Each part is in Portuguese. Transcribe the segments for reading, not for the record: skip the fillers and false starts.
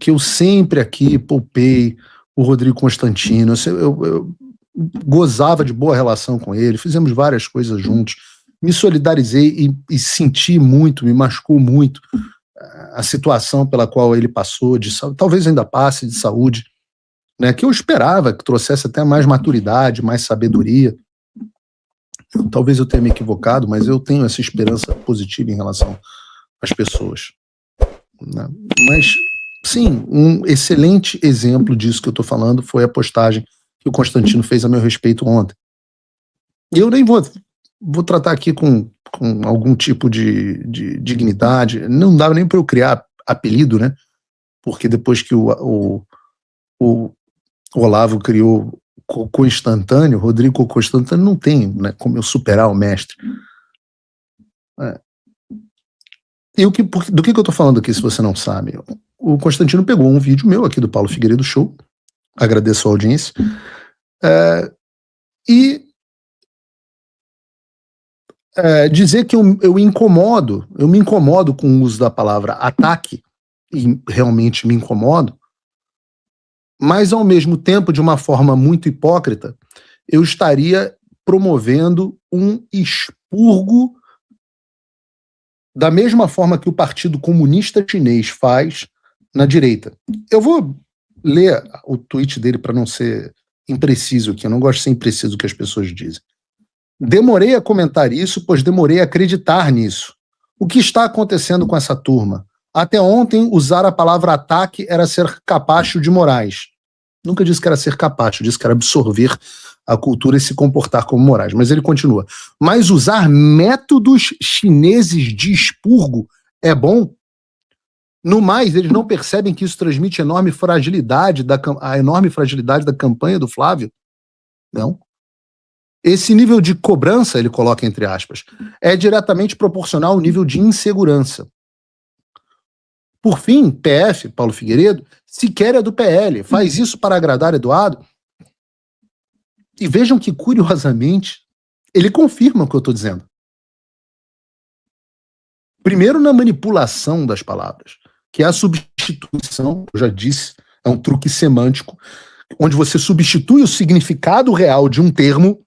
que eu sempre aqui poupei o Rodrigo Constantino, eu gozava de boa relação com ele, fizemos várias coisas juntos, me solidarizei e senti muito, me machucou muito a situação pela qual ele passou, talvez ainda passe, de saúde, né, que eu esperava que trouxesse até mais maturidade, mais sabedoria. Talvez eu tenha me equivocado, mas eu tenho essa esperança positiva em relação às pessoas, né? Mas, sim, um excelente exemplo disso que eu estou falando foi a postagem que o Constantino fez a meu respeito ontem. E eu nem vou tratar aqui com algum tipo de dignidade, não dava nem para eu criar apelido, né? Porque depois que o Olavo criou Cocô Instantâneo, Rodrigo Cocô Instantâneo, não tem, né, como eu superar o mestre. E do que eu tô falando aqui, se você não sabe? O Constantino pegou um vídeo meu aqui do Paulo Figueiredo Show, agradeço a audiência, e dizer que eu me incomodo com o uso da palavra ataque, e realmente me incomodo, mas ao mesmo tempo, de uma forma muito hipócrita, eu estaria promovendo um expurgo da mesma forma que o Partido Comunista Chinês faz na direita. Eu vou ler o tweet dele para não ser impreciso aqui, eu não gosto de ser impreciso o que as pessoas dizem. Demorei a comentar isso, pois demorei a acreditar nisso. O que está acontecendo com essa turma? Até ontem, usar a palavra ataque era ser capacho de Moraes. Nunca disse que era ser capacho, disse que era absorver a cultura e se comportar como Moraes. Mas ele continua. Mas usar métodos chineses de expurgo é bom? No mais, eles não percebem que isso transmite a enorme fragilidade da campanha do Flávio? Não. Esse nível de cobrança, ele coloca entre aspas, é diretamente proporcional ao nível de insegurança. Por fim, PF, Paulo Figueiredo, sequer é do PL, faz isso para agradar Eduardo. E vejam que, curiosamente, ele confirma o que eu estou dizendo. Primeiro, na manipulação das palavras, que é a substituição, eu já disse, é um truque semântico, onde você substitui o significado real de um termo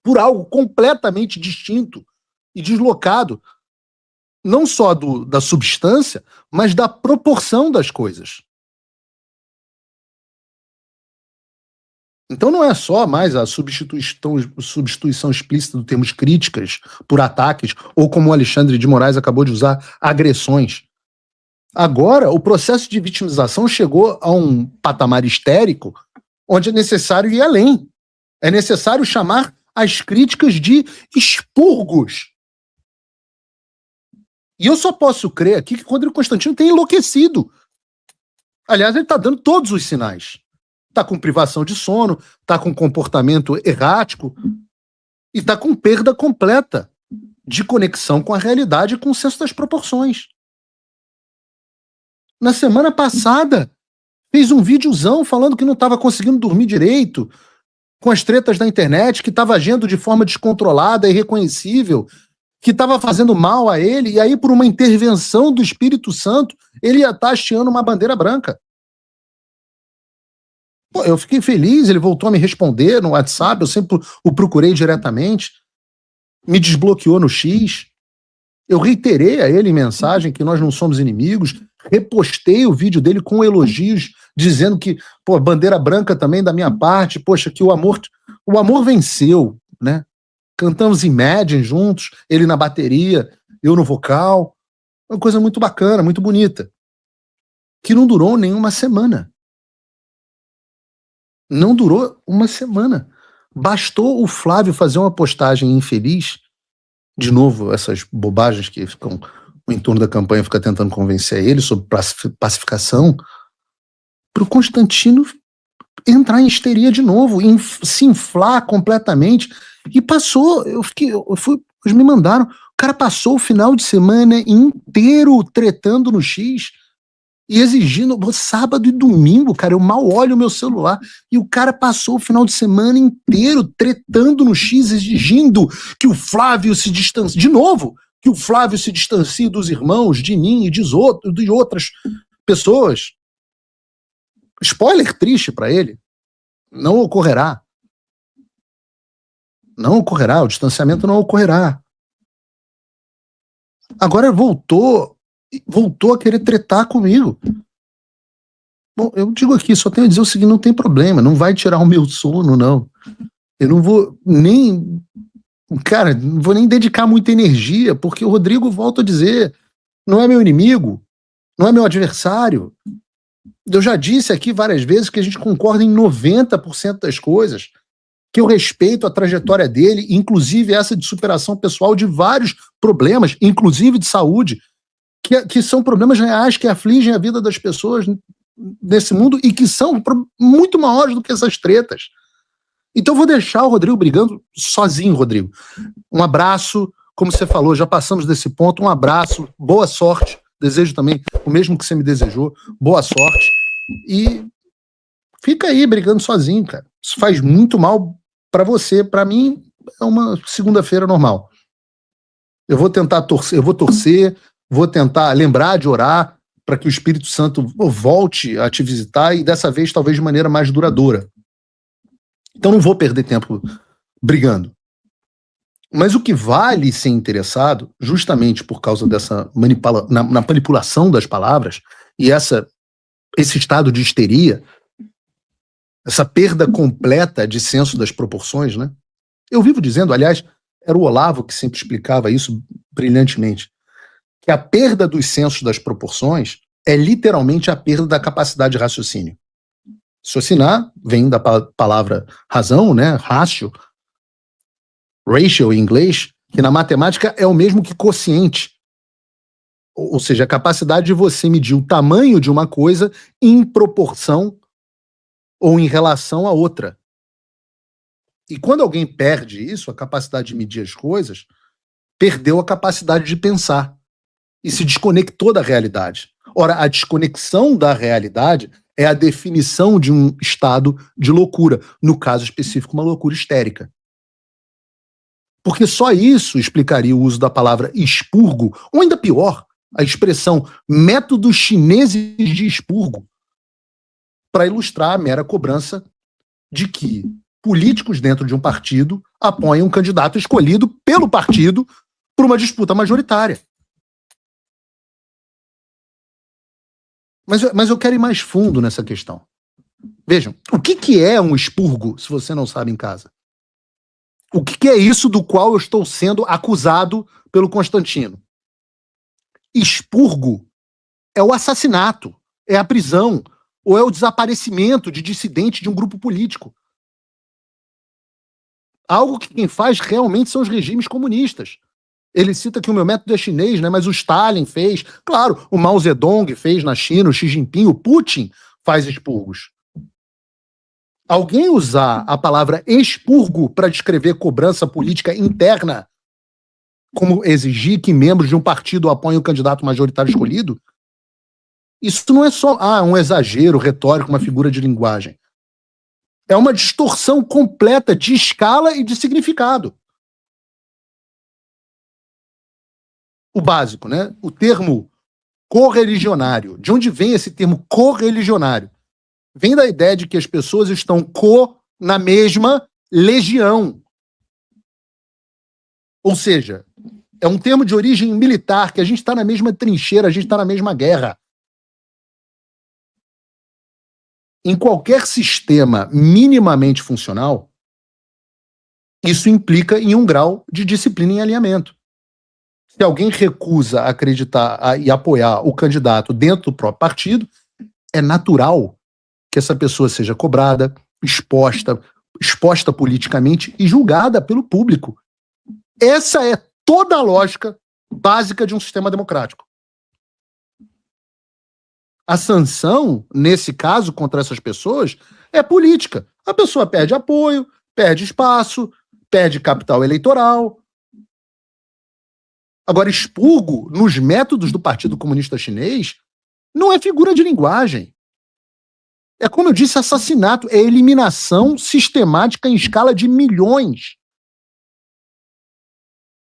por algo completamente distinto e deslocado, não só da substância, mas da proporção das coisas. Então não é só mais a substituição explícita do termos críticas por ataques, ou como o Alexandre de Moraes acabou de usar, agressões. Agora, o processo de vitimização chegou a um patamar histérico, onde é necessário ir além. É necessário chamar as críticas de expurgos. E eu só posso crer aqui que o Rodrigo Constantino tem enlouquecido. Aliás, ele está dando todos os sinais. Está com privação de sono, está com comportamento errático e está com perda completa de conexão com a realidade e com o senso das proporções. Na semana passada, fez um videozão falando que não estava conseguindo dormir direito, com as tretas da internet, que estava agindo de forma descontrolada, irreconhecível, que estava fazendo mal a ele, e aí, por uma intervenção do Espírito Santo, ele ia estar hasteando uma bandeira branca. Pô, eu fiquei feliz, ele voltou a me responder no WhatsApp, eu sempre o procurei diretamente, me desbloqueou no X, eu reiterei a ele em mensagem que nós não somos inimigos, repostei o vídeo dele com elogios, dizendo que, pô, bandeira branca também da minha parte, poxa, que o amor venceu, né? Cantamos Imagine juntos, ele na bateria, eu no vocal, uma coisa muito bacana, muito bonita, que não durou nem uma semana. Não durou uma semana. Bastou o Flávio fazer uma postagem infeliz, de novo, essas bobagens que ficam em torno da campanha, fica tentando convencer ele sobre pacificação, para o Constantino entrar em histeria de novo, se inflar completamente, e passou, eles me mandaram, o cara passou o final de semana inteiro tretando no X, e exigindo, sábado e domingo, cara, eu mal olho o meu celular, e o cara passou o final de semana inteiro tretando no X, exigindo que o Flávio se distancie, de novo, que o Flávio se distancie dos irmãos, de mim e de outras pessoas. Spoiler triste para ele, não ocorrerá. Não ocorrerá, o distanciamento não ocorrerá. Agora voltou a querer tretar comigo. Bom, eu digo aqui, só tenho a dizer o seguinte, não tem problema, não vai tirar o meu sono, não. Eu não vou nem... Cara, não vou nem dedicar muita energia, porque o Rodrigo, volta a dizer, não é meu inimigo, não é meu adversário. Eu já disse aqui várias vezes que a gente concorda em 90% das coisas, que eu respeito a trajetória dele, inclusive essa de superação pessoal de vários problemas, inclusive de saúde, que são problemas reais que afligem a vida das pessoas nesse mundo e que são muito maiores do que essas tretas. Então eu vou deixar o Rodrigo brigando sozinho, Rodrigo. Um abraço, como você falou, já passamos desse ponto, um abraço, boa sorte, desejo também o mesmo que você me desejou, boa sorte, e fica aí brigando sozinho, cara. Isso faz muito mal pra você, pra mim é uma segunda-feira normal. Eu vou tentar torcer, vou tentar lembrar de orar para que o Espírito Santo volte a te visitar e dessa vez talvez de maneira mais duradoura. Então não vou perder tempo brigando. Mas o que vale ser interessado, justamente por causa dessa manipulação das palavras e esse estado de histeria, essa perda completa de senso das proporções, né? Eu vivo dizendo, aliás, era o Olavo que sempre explicava isso brilhantemente, que a perda dos sensos das proporções é literalmente a perda da capacidade de raciocínio. Raciocinar vem da palavra razão, né? Ratio em inglês, que na matemática é o mesmo que quociente. Ou seja, a capacidade de você medir o tamanho de uma coisa em proporção ou em relação a outra. E quando alguém perde isso, a capacidade de medir as coisas, perdeu a capacidade de pensar e se desconectou da realidade. Ora, a desconexão da realidade é a definição de um estado de loucura, no caso específico, uma loucura histérica. Porque só isso explicaria o uso da palavra expurgo, ou ainda pior, a expressão métodos chineses de expurgo, para ilustrar a mera cobrança de que políticos dentro de um partido apoiam um candidato escolhido pelo partido por uma disputa majoritária. Mas eu quero ir mais fundo nessa questão. Vejam, o que é um expurgo, se você não sabe em casa? O que é isso do qual eu estou sendo acusado pelo Constantino? Expurgo é o assassinato, é a prisão, ou é o desaparecimento de dissidente de um grupo político. Algo que quem faz realmente são os regimes comunistas. Ele cita que o meu método é chinês, né? Mas o Stalin fez, claro, o Mao Zedong fez na China, o Xi Jinping, o Putin faz expurgos. Alguém usar a palavra expurgo para descrever cobrança política interna, como exigir que membros de um partido apoiem o candidato majoritário escolhido, isso não é só um exagero retórico, uma figura de linguagem. É uma distorção completa de escala e de significado. O básico, né? O termo correligionário. De onde vem esse termo correligionário? Vem da ideia de que as pessoas estão na mesma legião. Ou seja, é um termo de origem militar, que a gente está na mesma trincheira, a gente está na mesma guerra. Em qualquer sistema minimamente funcional, isso implica em um grau de disciplina e alinhamento. Se alguém recusa acreditar e apoiar o candidato dentro do próprio partido, é natural que essa pessoa seja cobrada, exposta politicamente e julgada pelo público. Essa é toda a lógica básica de um sistema democrático. A sanção, nesse caso, contra essas pessoas, é política. A pessoa perde apoio, perde espaço, perde capital eleitoral. Agora, expurgo, nos métodos do Partido Comunista Chinês, não é figura de linguagem. É, como eu disse, assassinato, é eliminação sistemática em escala de milhões.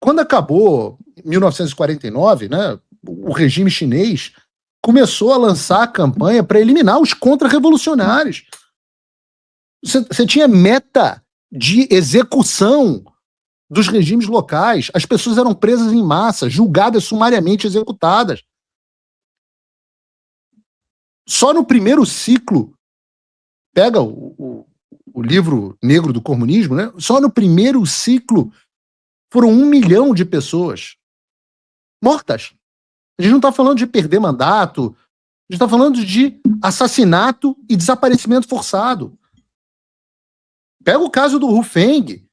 Quando acabou, em 1949, né, o regime chinês começou a lançar a campanha para eliminar os contra-revolucionários. Você tinha meta de execução dos regimes locais. As pessoas eram presas em massa, julgadas sumariamente, executadas. Só no primeiro ciclo, pega o livro negro do comunismo, né? Só no primeiro ciclo foram 1 milhão de pessoas mortas. A gente não está falando de perder mandato, a gente está falando de assassinato e desaparecimento forçado. Pega o caso do Hu Feng,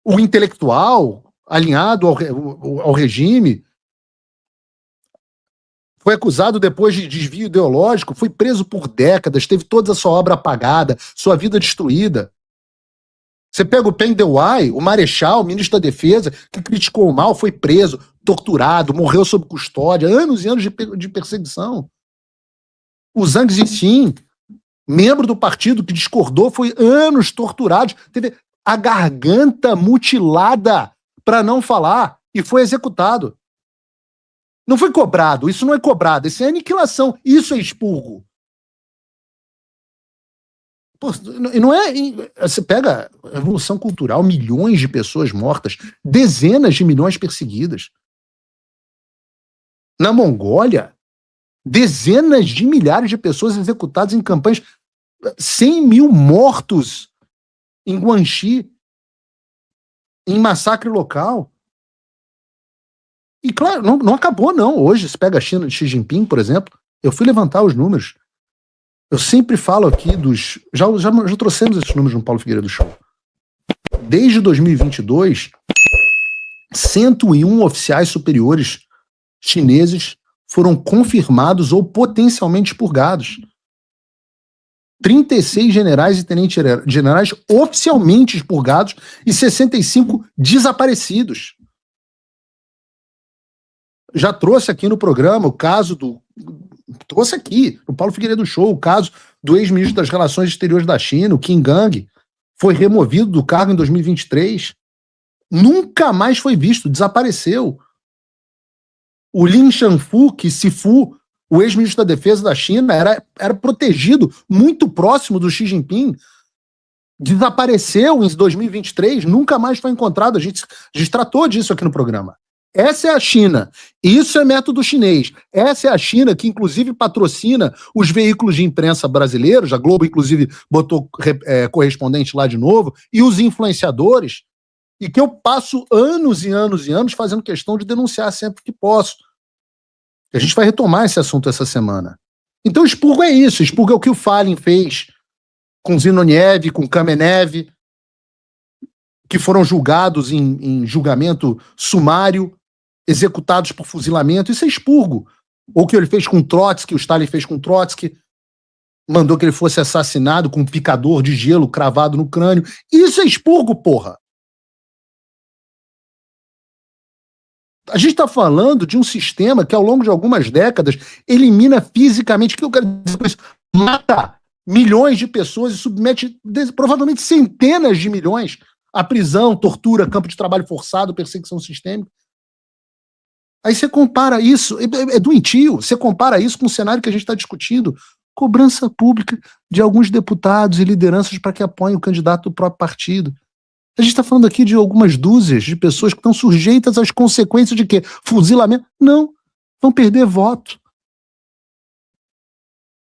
o intelectual alinhado ao regime, foi acusado depois de desvio ideológico, foi preso por décadas, teve toda a sua obra apagada, sua vida destruída. Você pega o Peng Dehuai, o marechal, o ministro da Defesa, que criticou o mal, foi preso, torturado, morreu sob custódia, anos e anos de perseguição. O Zhang Zixin, membro do partido que discordou, foi anos torturado, teve a garganta mutilada para não falar e foi executado. Não foi cobrado, isso não é cobrado, isso é aniquilação, isso é expurgo. Pô, não é. Você pega a Revolução Cultural, milhões de pessoas mortas, dezenas de milhões perseguidas. Na Mongólia, dezenas de milhares de pessoas executadas em campanhas, 100 mil mortos em Guangxi, em massacre local. E claro, não acabou não. Hoje, se pega a China de Xi Jinping, por exemplo, eu fui levantar os números. Eu sempre falo aqui dos... Já trouxemos esses números no Paulo Figueiredo Show. Desde 2022, 101 oficiais superiores chineses foram confirmados ou potencialmente expurgados. 36 generais e tenentes generais oficialmente expurgados e 65 desaparecidos. Já trouxe aqui no programa o caso do... Trouxe aqui, no Paulo Figueiredo Show, o caso do ex-ministro das Relações Exteriores da China, o Qin Gang, foi removido do cargo em 2023. Nunca mais foi visto, desapareceu. O Lin Shanfu, o ex-ministro da Defesa da China, era protegido, muito próximo do Xi Jinping, desapareceu em 2023, nunca mais foi encontrado. A gente tratou disso aqui no programa. Essa é a China. Isso é método chinês. Essa é a China que, inclusive, patrocina os veículos de imprensa brasileiros. A Globo, inclusive, botou correspondente lá de novo. E os influenciadores. E que eu passo anos e anos e anos fazendo questão de denunciar sempre que posso. A gente vai retomar esse assunto essa semana. Então, expurgo é isso. Expurgo é o que o Falin fez com Zinoniev, com Kamenev, que foram julgados em julgamento sumário, executados por fuzilamento. Isso é expurgo. Ou o que ele fez com Trotsky, o Stalin fez com Trotsky, mandou que ele fosse assassinado com um picador de gelo cravado no crânio. Isso é expurgo, porra! A gente está falando de um sistema que, ao longo de algumas décadas, elimina fisicamente, o que eu quero dizer com isso? Mata milhões de pessoas e submete provavelmente centenas de milhões à prisão, tortura, campo de trabalho forçado, perseguição sistêmica. Aí você compara isso, é doentio, você compara isso com o cenário que a gente está discutindo, cobrança pública de alguns deputados e lideranças para que apoiem o candidato do próprio partido. A gente está falando aqui de algumas dúzias de pessoas que estão sujeitas às consequências de quê? Fuzilamento? Não, vão perder voto.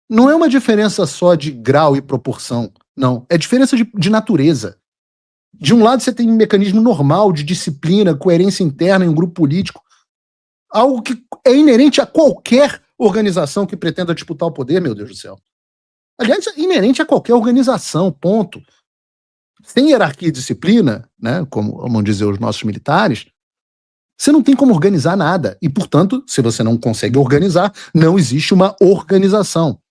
Não é uma diferença só de grau e proporção, não. É diferença de natureza. De um lado você tem um mecanismo normal de disciplina, coerência interna em um grupo político, algo que é inerente a qualquer organização que pretenda disputar o poder, meu Deus do céu. Aliás, é inerente a qualquer organização, ponto. Sem hierarquia e disciplina, né, como vão dizer os nossos militares, você não tem como organizar nada. E, portanto, se você não consegue organizar, não existe uma organização.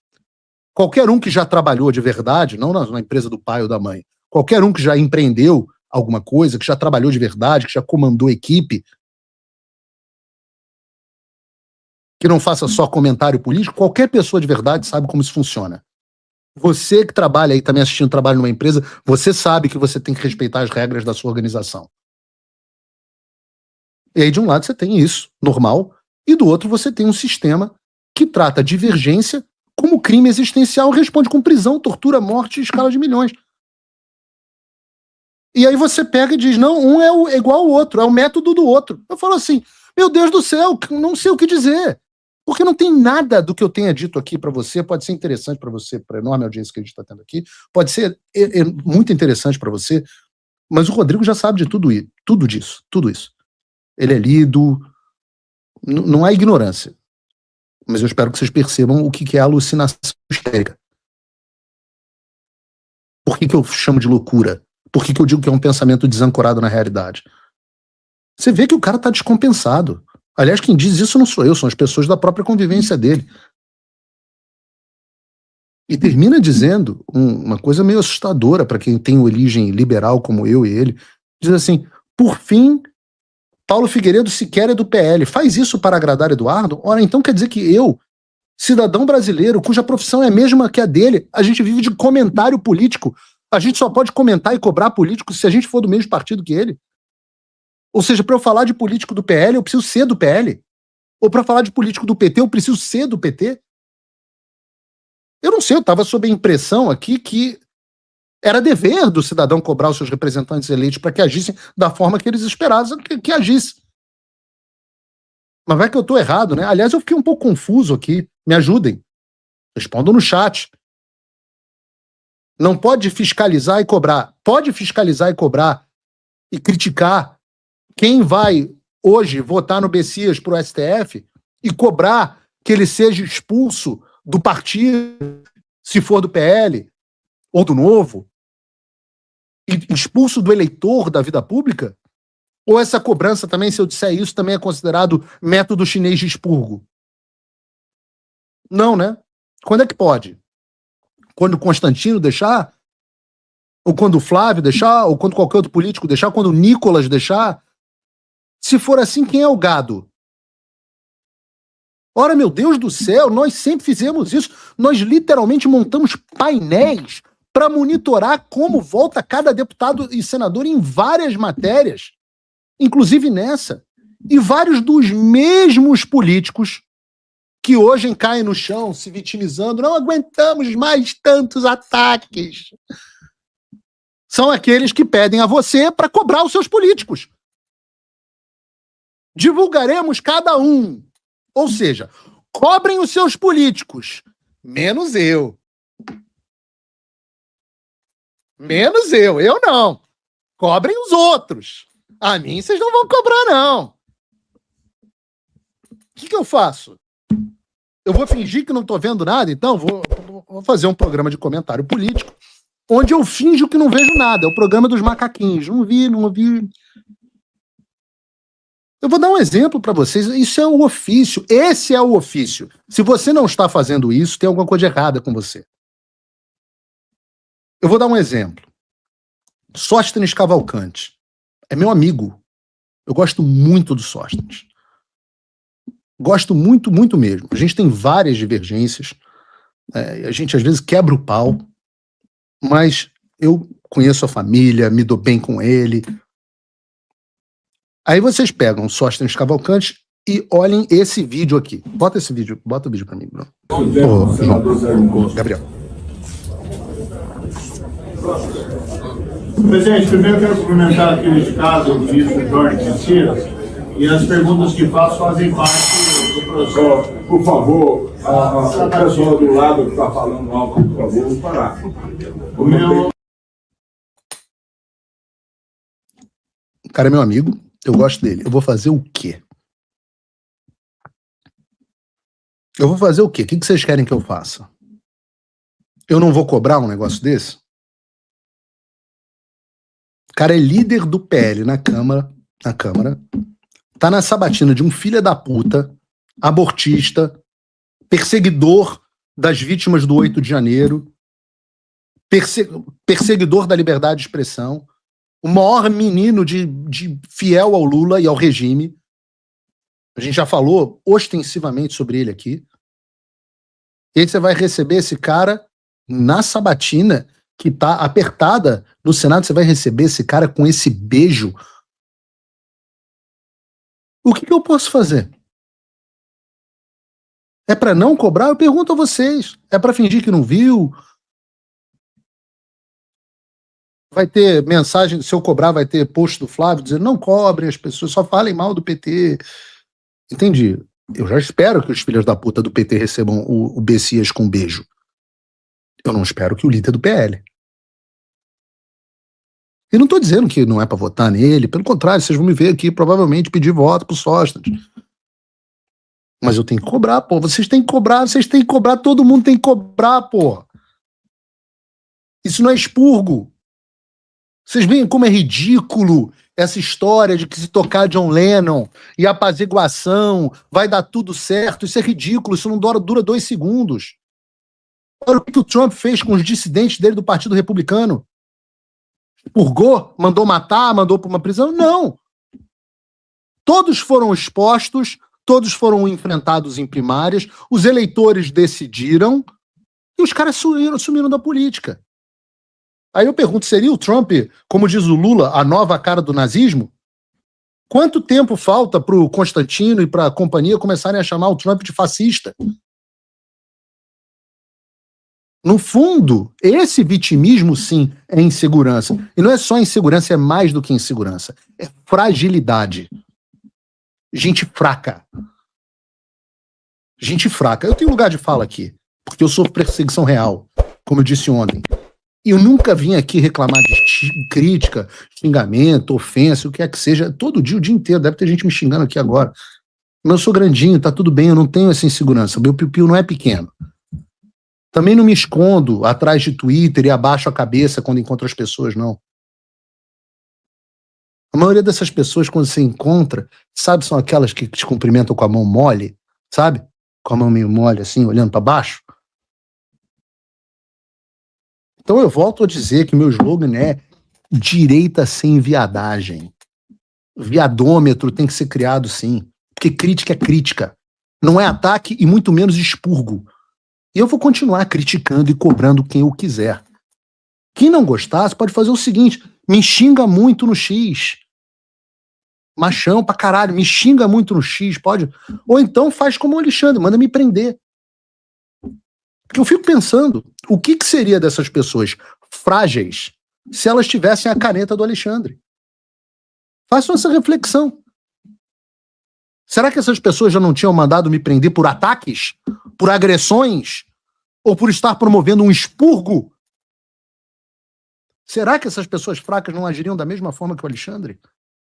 Qualquer um que já trabalhou de verdade, não na empresa do pai ou da mãe, qualquer um que já empreendeu alguma coisa, que já trabalhou de verdade, que já comandou equipe, que não faça só comentário político, qualquer pessoa de verdade sabe como isso funciona. Você que trabalha aí, está me assistindo, trabalha numa empresa, você sabe que você tem que respeitar as regras da sua organização. E aí, de um lado, você tem isso, normal, e do outro, você tem um sistema que trata a divergência como crime existencial e responde com prisão, tortura, morte e escala de milhões. E aí você pega e diz, não, um é igual ao outro, é o método do outro. Eu falo assim, meu Deus do céu, não sei o que dizer. Porque não tem nada do que eu tenha dito aqui para você, pode ser interessante para você, para a enorme audiência que a gente está tendo aqui, pode ser muito interessante para você, mas o Rodrigo já sabe de tudo isso. Ele é lido, não há ignorância. Mas eu espero que vocês percebam o que é a alucinação histérica. Por que eu chamo de loucura? Por que eu digo que é um pensamento desancorado na realidade? Você vê que o cara está descompensado. Aliás, quem diz isso não sou eu, são as pessoas da própria convivência dele. E termina dizendo uma coisa meio assustadora para quem tem origem liberal como eu e ele. Diz assim, por fim, Paulo Figueiredo sequer é do PL. Faz isso para agradar Eduardo? Ora, então quer dizer que eu, cidadão brasileiro, cuja profissão é a mesma que a dele, a gente vive de comentário político. A gente só pode comentar e cobrar político se a gente for do mesmo partido que ele. Ou seja, para eu falar de político do PL, eu preciso ser do PL. Ou para falar de político do PT, eu preciso ser do PT. Eu não sei, eu estava sob a impressão aqui que era dever do cidadão cobrar os seus representantes eleitos para que agissem da forma que eles esperavam que agissem. Mas vai que eu estou errado, né? Aliás, eu fiquei um pouco confuso aqui. Me ajudem. Respondam no chat. Não pode fiscalizar e cobrar. Pode fiscalizar e cobrar e criticar quem vai hoje votar no Bessias para o STF e cobrar que ele seja expulso do partido, se for do PL ou do Novo, e expulso do eleitor da vida pública? Ou essa cobrança também, se eu disser isso, também é considerado método chinês de expurgo? Não, né? Quando é que pode? Quando o Constantino deixar? Ou quando o Flávio deixar? Ou quando qualquer outro político deixar? Ou quando o Nicolas deixar? Se for assim, quem é o gado? Ora, meu Deus do céu, nós sempre fizemos isso. Nós literalmente montamos painéis para monitorar como volta cada deputado e senador em várias matérias, inclusive nessa. E vários dos mesmos políticos que hoje caem no chão se vitimizando, não aguentamos mais tantos ataques, são aqueles que pedem a você para cobrar os seus políticos. Divulgaremos cada um. Ou seja, cobrem os seus políticos, menos eu. Menos eu não. Cobrem os outros. A mim vocês não vão cobrar, não. O que eu faço? Eu vou fingir que não estou vendo nada, então vou fazer um programa de comentário político, onde eu finjo que não vejo nada. É o programa dos macaquinhos. Não vi. Eu vou dar um exemplo para vocês. Isso é o ofício. Esse é o ofício. Se você não está fazendo isso, tem alguma coisa errada com você. Eu vou dar um exemplo. Sóstenes Cavalcante. É meu amigo. Eu gosto muito do Sóstenes. Gosto muito, muito mesmo. A gente tem várias divergências. A gente, às vezes, quebra o pau. Mas eu conheço a família, me dou bem com ele. Aí vocês pegam o Sóstenes Cavalcante e olhem esse vídeo aqui. Bota o vídeo para mim, Bruno. João, Gabriel. Presidente, primeiro eu quero cumprimentar aqui neste caso o ministro Jorge Messias, e as perguntas que faço fazem parte do processo. Por favor, o pessoal do lado que está falando alto, por favor, vamos parar. O cara é meu amigo, eu gosto dele. Eu vou fazer o quê? O que vocês querem que eu faça? Eu não vou cobrar um negócio desse? O cara é líder do PL na Câmara, tá na sabatina de um filho da puta, abortista, perseguidor das vítimas do 8 de janeiro, perseguidor da liberdade de expressão, o maior menino de fiel ao Lula e ao regime. A gente já falou ostensivamente sobre ele aqui. E aí você vai receber esse cara na sabatina que tá apertada no Senado, você vai receber esse cara com esse beijo. O que eu posso fazer? É para não cobrar? Eu pergunto a vocês. É para fingir que não viu? Vai ter mensagem, se eu cobrar, vai ter post do Flávio dizendo não cobrem, as pessoas só falem mal do PT. Entendi. Eu já espero que os filhos da puta do PT recebam o Bessias com beijo. Eu não espero que o líder do PL. E não estou dizendo que não é para votar nele, pelo contrário, vocês vão me ver aqui provavelmente pedir voto pro Sóstenes. Mas eu tenho que cobrar, pô. Vocês têm que cobrar, todo mundo tem que cobrar, pô. Isso não é expurgo. Vocês veem como é ridículo essa história de que se tocar John Lennon e apaziguação vai dar tudo certo. Isso é ridículo, isso não dura 2 segundos. Olha o que o Trump fez com os dissidentes dele do Partido Republicano. Purgou? Mandou matar? Mandou para uma prisão? Não. Todos foram expostos, todos foram enfrentados em primárias, os eleitores decidiram e os caras sumiram da política. Aí eu pergunto, seria o Trump, como diz o Lula, a nova cara do nazismo? Quanto tempo falta para o Constantino e para a companhia começarem a chamar o Trump de fascista? No fundo, esse vitimismo, sim, é insegurança. E não é só insegurança, é mais do que insegurança. É fragilidade. Gente fraca. Gente fraca. Eu tenho lugar de fala aqui, porque eu sou perseguição real, como eu disse ontem. E eu nunca vim aqui reclamar de crítica, xingamento, ofensa, o que é que seja, todo dia, o dia inteiro. Deve ter gente me xingando aqui agora. Mas eu sou grandinho, tá tudo bem, eu não tenho essa insegurança. O meu piu-piu não é pequeno. Também não me escondo atrás de Twitter e abaixo a cabeça quando encontro as pessoas, não. A maioria dessas pessoas, quando você encontra, sabe, são aquelas que te cumprimentam com a mão mole, sabe? Com a mão meio mole, assim, olhando para baixo. Então eu volto a dizer que meu slogan é direita sem viadagem. Viadômetro tem que ser criado, sim. Porque crítica é crítica. Não é ataque e muito menos expurgo. E eu vou continuar criticando e cobrando quem eu quiser. Quem não gostasse pode fazer o seguinte, me xinga muito no X. Machão pra caralho, me xinga muito no X, pode? Ou então faz como o Alexandre, manda me prender. Porque eu fico pensando, o que seria dessas pessoas frágeis se elas tivessem a caneta do Alexandre? Façam essa reflexão. Será que essas pessoas já não tinham mandado me prender por ataques? Por agressões? Ou por estar promovendo um expurgo? Será que essas pessoas fracas não agiriam da mesma forma que o Alexandre?